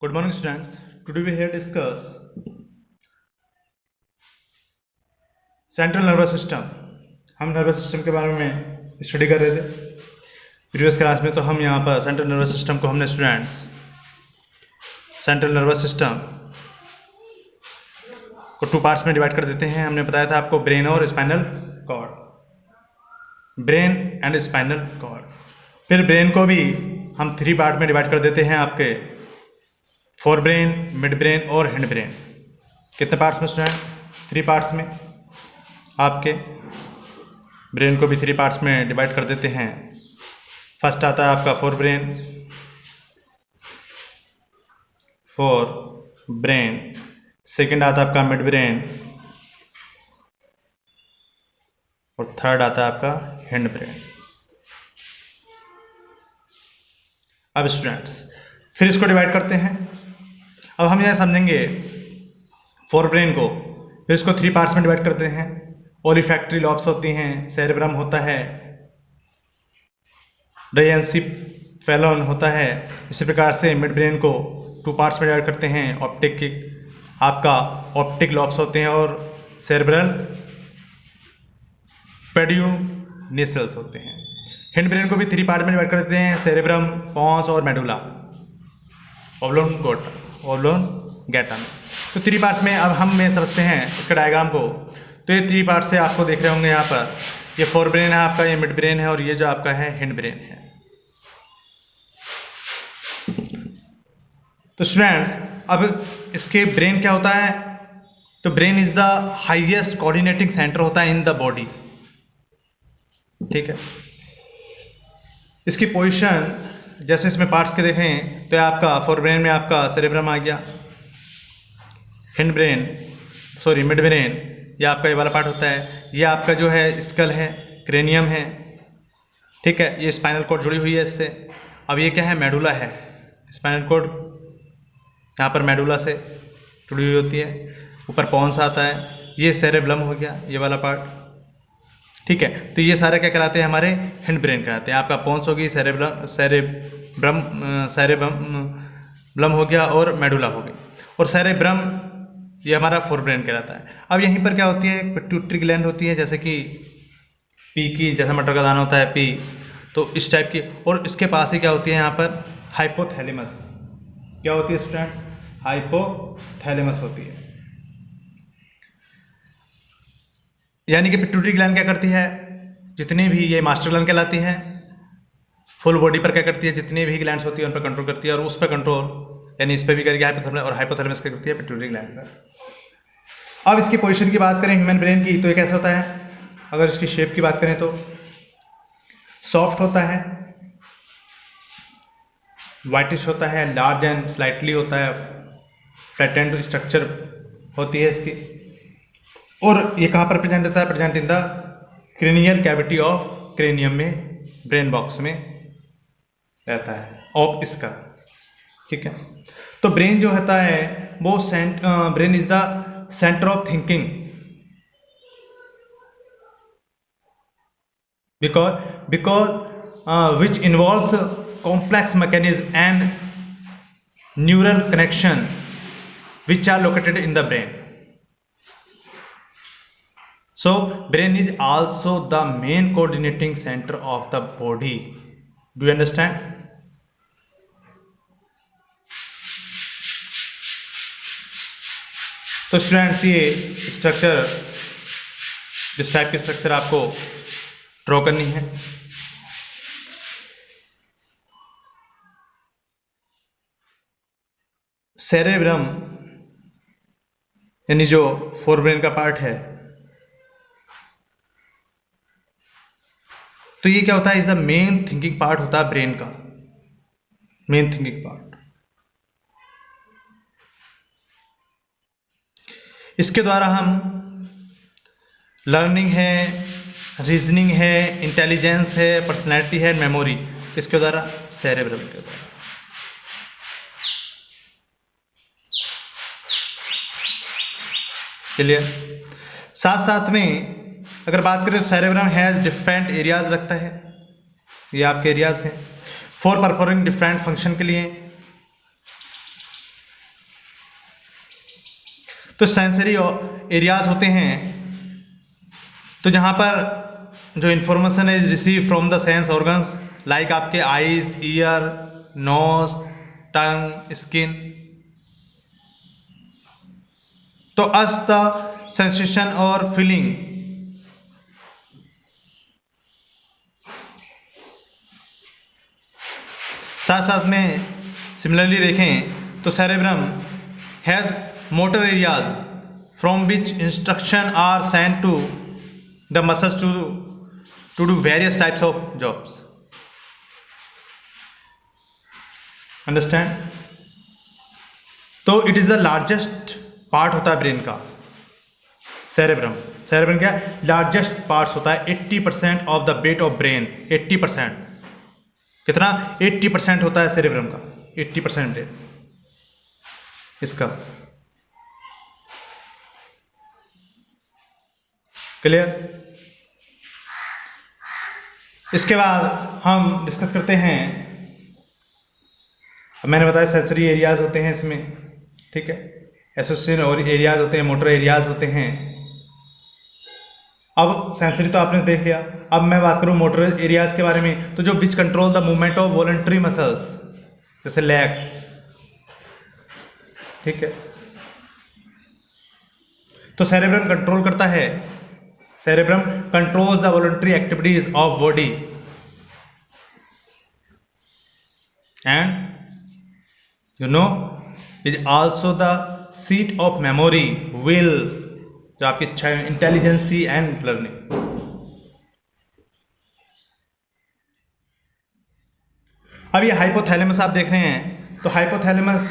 Good morning, students. Today we here discuss central nervous system. हम nervous system के बारे में स्टडी कर रहे थे प्रीवियस क्लास में। तो हम यहाँ पर सेंट्रल नर्वस सिस्टम को हमने स्टूडेंट्स सेंट्रल नर्वस सिस्टम को टू पार्ट्स में डिवाइड कर देते हैं। हमने बताया था आपको ब्रेन और spinal cord, brain and spinal cord. फिर ब्रेन को भी हम थ्री पार्ट में डिवाइड कर देते हैं, आपके फोर ब्रेन, मिड ब्रेन और हैंड ब्रेन। कितने पार्ट्स में स्टूडेंट? थ्री पार्ट्स में। आपके ब्रेन को भी थ्री पार्ट्स में डिवाइड कर देते हैं। फर्स्ट आता है आपका फोर ब्रेन, सेकंड आता है आपका मिड ब्रेन और थर्ड आता है आपका हैंड ब्रेन। अब स्टूडेंट्स फिर इसको डिवाइड करते हैं। अब हम यह समझेंगे फोर ब्रेन को, फिर इसको थ्री पार्ट्स में डिवाइड करते हैं। ओलिफैक्टरी लॉब्स होती हैं, सेरेब्रम होता है, डायएंसिफेलॉन होता है। इसी प्रकार से मिड ब्रेन को टू पार्ट्स में डिवाइड करते हैं। ऑप्टिक लॉब्स होते हैं और सेरेब्रल पेडियोनिसल्स होते हैं। हैंड ब्रेन को भी थ्री पार्ट में डिवाइड करते हैं, सेरेब्रम, पॉन्स और मेडुला ओब्लोंगेटा में। तो थ्री पार्ट्स में अब हम समझते हैं इसका डायग्राम को। तो ये थ्री पार्ट से आपको देख रहे होंगे यहाँ पर, ये फोर ब्रेन है आपका, ये मिड ब्रेन है और ये जो आपका है हैंड ब्रेन है। तो स्टूडेंट्स अब इसके ब्रेन क्या होता है? तो brain is the highest coordinating centre होता है इन द बॉडी। ठीक है, इसकी पोजीशन जैसे इसमें पार्ट्स के देखें तो आपका फोर ब्रेन में आपका सेरेब्रम आ गया, मिड ब्रेन ये आपका ये वाला पार्ट होता है, ये आपका जो है स्कल है, क्रेनियम है। ठीक है, ये स्पाइनल कॉर्ड जुड़ी हुई है इससे। अब ये क्या है? मेडुला है। स्पाइनल कॉर्ड यहाँ पर मेडुला से जुड़ी हुई होती है। ऊपर पॉन्स आता है, ये सेरेब्रम हो गया ये वाला पार्ट। ठीक है, तो ये सारे क्या कहलाते हैं? हमारे हैंड ब्रेन कहलाते हैं। आपका पॉन्स होगी, सेरेब्रम हो गया और मेडुला हो गई। और सेरेब्रम ये हमारा फोर ब्रेन कहलाता है। अब यहीं पर क्या होती है? पिट्यूटरी ग्लैंड होती है, जैसे कि पी की, जैसा मटर का दाना होता है पी, तो इस टाइप की। और इसके पास ही क्या होती है? यहाँ पर हाइपोथैलेमस। क्या होती है स्टूडेंट्स? हाइपोथैलेमस होती है। यानी कि पिट्यूटरी ग्लैंड क्या करती है? जितनी भी ये मास्टर ग्लैंड कहलाती है, फुल बॉडी पर क्या करती है? जितनी भी ग्लैंड्स होती है उन पर कंट्रोल करती है। और उस पर कंट्रोल यानी इस पर भी करेगी हाइपोथैलेमस, और हाइपोथैलेमस क्या करती है? पिट्यूटरी ग्लैंड पर। अब इसकी पोजीशन की बात करें ह्यूमन ब्रेन की, तो ये कैसा होता है? अगर इसकी शेप की बात करें तो सॉफ्ट होता है, व्हाइटिश होता है, लार्ज एंड स्लाइटली होता है, फ्लैटेंड स्ट्रक्चर होती है इसकी। और ये कहाँ पर प्रेजेंट होता है? Present in the cranial cavity of cranium में, ब्रेन बॉक्स में रहता है ऑफ इसका। ठीक है, तो ब्रेन जो होता है वो brain is the centre of thinking, because which involves complex mechanism and neural connection which are located in the brain. So brain is also the main coordinating center of the body. Do you understand? तो students ये structure, जिस type की structure आपको draw करनी है, cerebrum यानी जो fore brain का पार्ट है, तो ये क्या होता है? Is the main thinking part होता है ब्रेन का, मेन थिंकिंग पार्ट। इसके द्वारा हम लर्निंग है, रीजनिंग है, इंटेलिजेंस है, पर्सनैलिटी है, मेमोरी, इसके द्वारा सेरेब्रम के द्वारा। क्लियर? साथ साथ में अगर बात करें तो सेरेब्रम हैज डिफरेंट एरियाज रखता है। ये आपके एरियाज हैं फॉर परफॉर्मिंग डिफरेंट फंक्शन के लिए। तो सेंसरी एरियाज होते हैं, तो जहाँ पर जो इंफॉर्मेशन है receive from the sense organs like आपके eyes, ear, nose, tongue, skin. तो अस द सेंसेशन और फीलिंग। साथ साथ में सिमिलरली देखें तो cerebrum has motor areas from which instruction are sent to the muscles to do various types of jobs. Understand? तो it is the largest part होता है ब्रेन का, सेरेब्रम। सेरेब्रम क्या लार्जेस्ट पार्ट होता है, 80% of the weight of brain. 80% कितना? 80% होता है सेरेब्रम का, 80% ब्रेन इसका। क्लियर? इसके बाद हम डिस्कस करते हैं, मैंने बताया सेंसरी एरियाज होते हैं इसमें, ठीक है, एसोसिएशन और एरियाज होते हैं, मोटर एरियाज होते हैं। अब सेंसरी तो आपने देख लिया, अब मैं बात करूं मोटर एरियाज के बारे में। तो जो which control the movement of voluntary muscles, जैसे लेग्स, ठीक है। तो सेरेब्रम कंट्रोल करता है, cerebrum controls the voluntary activities of body and you know is also the seat of memory, will, जो आपकी इच्छा है, इंटेलिजेंसी एंड लर्निंग। अब ये हाइपोथैलेमस आप देख रहे हैं, तो हाइपोथैलेमस,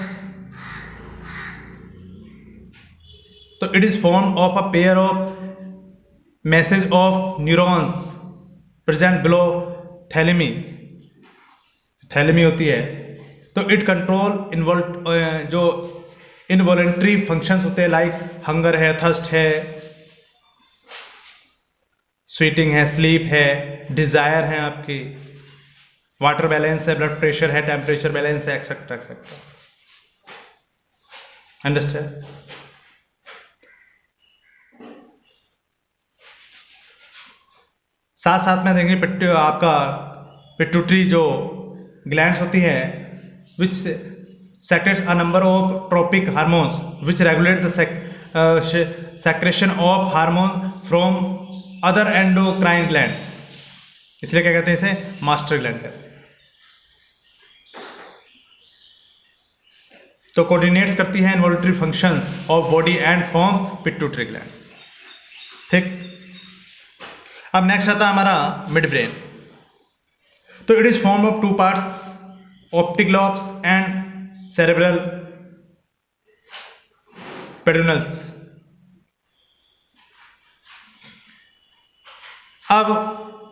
तो it is form of a pair of masses of neurons present below thalami. Thalami होती है, तो इट कंट्रोल जो इनवॉलेंट्री फंक्शंस होते हैं, लाइक हंगर है, थर्स्ट है, स्वीटिंग है, स्लीप है, डिजायर है, आपकी वाटर बैलेंस है, ब्लड प्रेशर है, टेम्परेचर बैलेंस है, एक्सेट्रा एक्सेट्रा। अंडरस्टैंड? साथ साथ में देखेंगे आपका पिट्यूटरी जो ग्लैंड्स होती है, विच secretes a number of tropic hormones which regulate the secretion of hormone from other endocrine glands। इसलिए क्या कहते हैं इसे? मास्टर ग्लैंड कहते हैं। तो कोऑर्डिनेट्स करती है involuntary functions of body and forms pituitary gland. ठीक, अब नेक्स्ट आता है हमारा मिड ब्रेन। तो it is form of two parts, optic lobes and cerebral peduncles. अब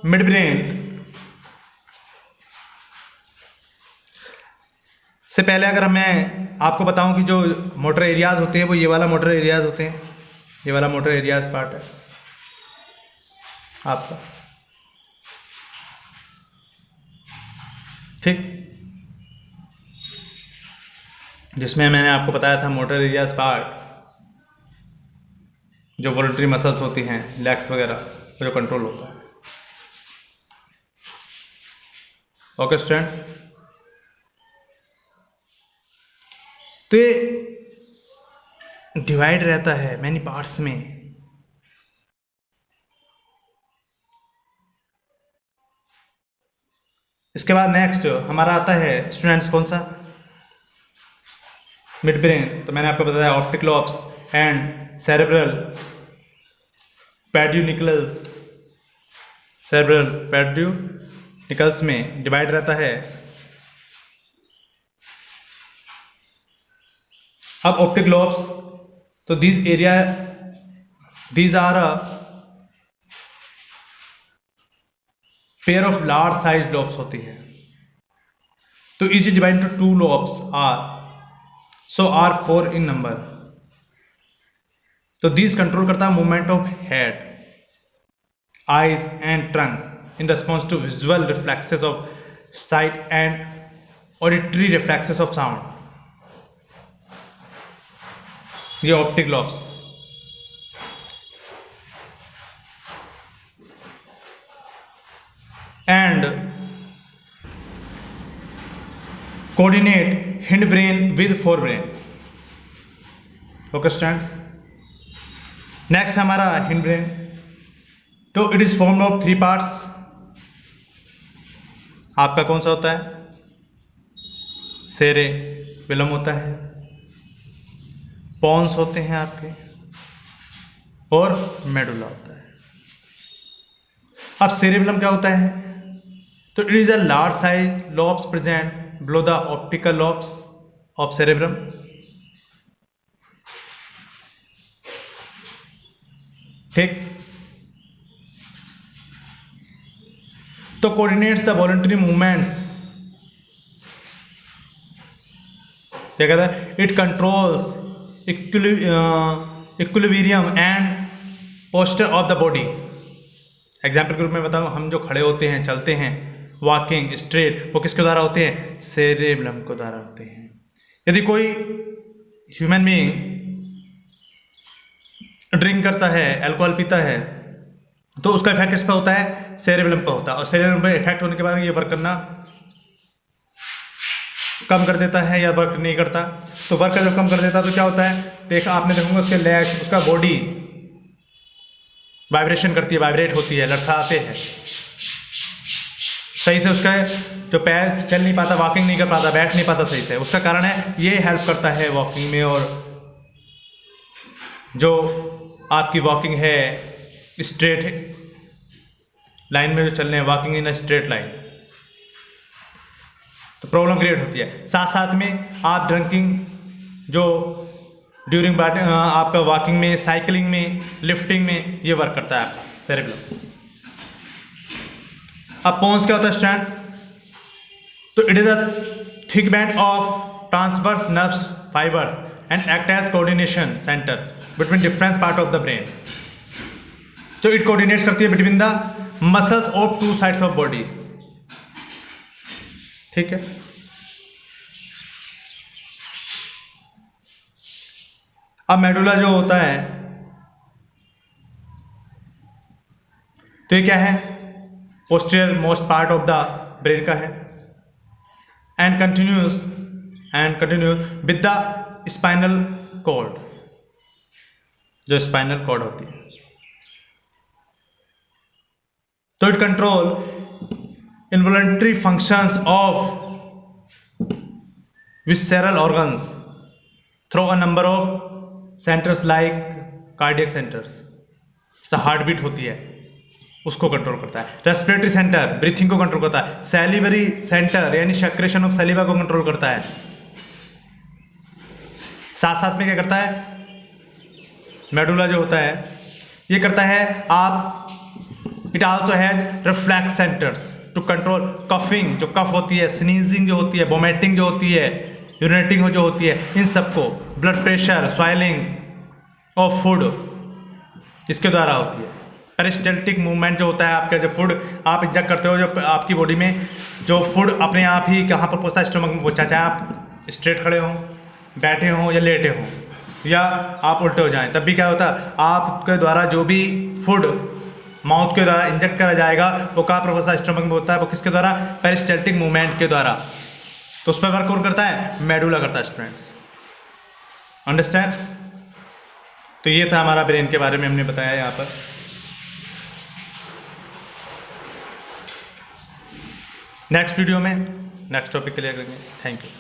मिड ब्रेन से पहले अगर मैं आपको बताऊं कि जो मोटर एरियाज होते हैं वो ये वाला मोटर एरियाज होते हैं, ये वाला मोटर एरियाज पार्ट है आपका, ठीक, जिसमें मैंने आपको बताया था मोटर एरियाज पार्ट जो वॉलंटरी मसल्स होती हैं, लेग्स वगैरह, जो कंट्रोल होता है। ओके स्टूडेंट्स, तो ये डिवाइड रहता है मैनी पार्ट्स में। इसके बाद नेक्स्ट हमारा आता है स्टूडेंट्स कौन सा? Mid brain. तो मैंने आपको बताया optic lobes and cerebral peduncles, cerebral peduncles में डिवाइड रहता है। अब ऑप्टिक लॉब्स, तो these are a pair of large sized lobes होती है। तो is divide to two lobes are 4 in number. तो दिस कंट्रोल करता है movement of head, eyes and tongue in response to visual reflexes of sight and auditory reflexes of sound. ये optic lobes. And coordinate hind brain with fore brain. Okay students, next हमारा hind brain. तो it is formed of three parts. आपका कौन सा होता है? Cerebellum होता है, पॉन्स होते हैं आपके, और मेडुला होता है। अब सेरेबेलम क्या होता है? तो it is a large size lobes present below the optical lobes of cerebrum. ठीक। तो कोऑर्डिनेट्स द वॉलंटरी मूवमेंट्स। क्या कहता है? It controls equilibrium and posture of the body. Example के रूप में बताऊं, हम जो खड़े होते हैं, चलते हैं, वॉकिंग स्ट्रेट, वो किसके द्वारा होते हैं? सेरेब्रम के द्वारा होते हैं। यदि कोई ह्यूमन बीइंग ड्रिंक करता है, अल्कोहल पीता है, तो उसका इफेक्ट किस पे होता है? सेरेब्रम पे होता है। और सेरेब्रम पे इफेक्ट होने के बाद ये वर्क करना कम कर देता है या वर्क नहीं करता। तो वर्क जब कम कर देता है तो क्या होता है? देखा आपने, देखूंगा उसके लेग्स, उसका बॉडी वाइब्रेशन करती है, वाइब्रेट होती है, लड़खड़ाते हैं, सही से उसका जो पैर चल नहीं पाता, वॉकिंग नहीं कर पाता, बैठ नहीं पाता सही से। उसका कारण है, ये हेल्प करता है वॉकिंग में। और जो आपकी वॉकिंग है स्ट्रेट लाइन में जो चलने हैं, वॉकिंग इन स्ट्रेट लाइन, तो प्रॉब्लम क्रिएट होती है। साथ साथ में आप ड्रिंकिंग जो ड्यूरिंग आपका वॉकिंग में, साइकिलिंग में, लिफ्टिंग में, ये वर्क करता है आपका सेरेब्रम। अब पोन्स क्या होता है स्टूडेंट? तो it is a thick band of transverse nerves fibres and act as coordination centre between different part of the brain. तो इट कोऑर्डिनेट्स करती है between the muscles of two sides of body. ठीक है। अब medulla जो होता है, तो ये क्या है? Posterior most part of the brain का है। And continuous with the spinal cord, जो स्पाइनल कॉर्ड होती है। तो it control involuntary functions of visceral organs through a number of centres like cardiac centres. जैसे हार्ट बीट होती है, उसको कंट्रोल करता है। रेस्पिरेटरी सेंटर ब्रीथिंग को कंट्रोल करता है। सैलिवरी सेंटर यानी सेक्रेशन ऑफ सैलिवा को कंट्रोल करता है। साथ साथ में क्या करता है? मेडुला जो होता है, ये करता है आप, it also has reflex centres to control coughing, जो कफ होती है, स्नीजिंग जो होती है, वोमिटिंग जो होती है, यूरिनेटिंग जो होती है, इन सबको, ब्लड प्रेशर, स्वाइलिंग ऑफ फूड, इसके द्वारा होती है। पेरिस्टल्टिक मूवमेंट जो होता है आपका, जब फूड आप इंजेक्ट करते हो, जो आपकी बॉडी में जो फूड अपने आप ही कहाँ पर पहुँचता है? स्टोमक में पहुँचा। चाहे आप स्ट्रेट खड़े हों, बैठे हों या लेटे हों, या आप उल्टे हो जाएं, तब भी क्या होता है? आपके द्वारा जो भी फूड माउथ के द्वारा इंजेक्ट करा जाएगा, वो कहाँ पर पहुँचता है? स्टोमक में होता है। वो किसके द्वारा? पेरिस्टल्टिक मूवमेंट के द्वारा। तो उस पर वर्क कौन करता है? मेडुला करता है स्टूडेंट्स। अंडरस्टैंड? तो ये था हमारा ब्रेन के बारे में हमने बताया यहाँ पर। नेक्स्ट वीडियो में नेक्स्ट टॉपिक क्लियर करेंगे। Thank you.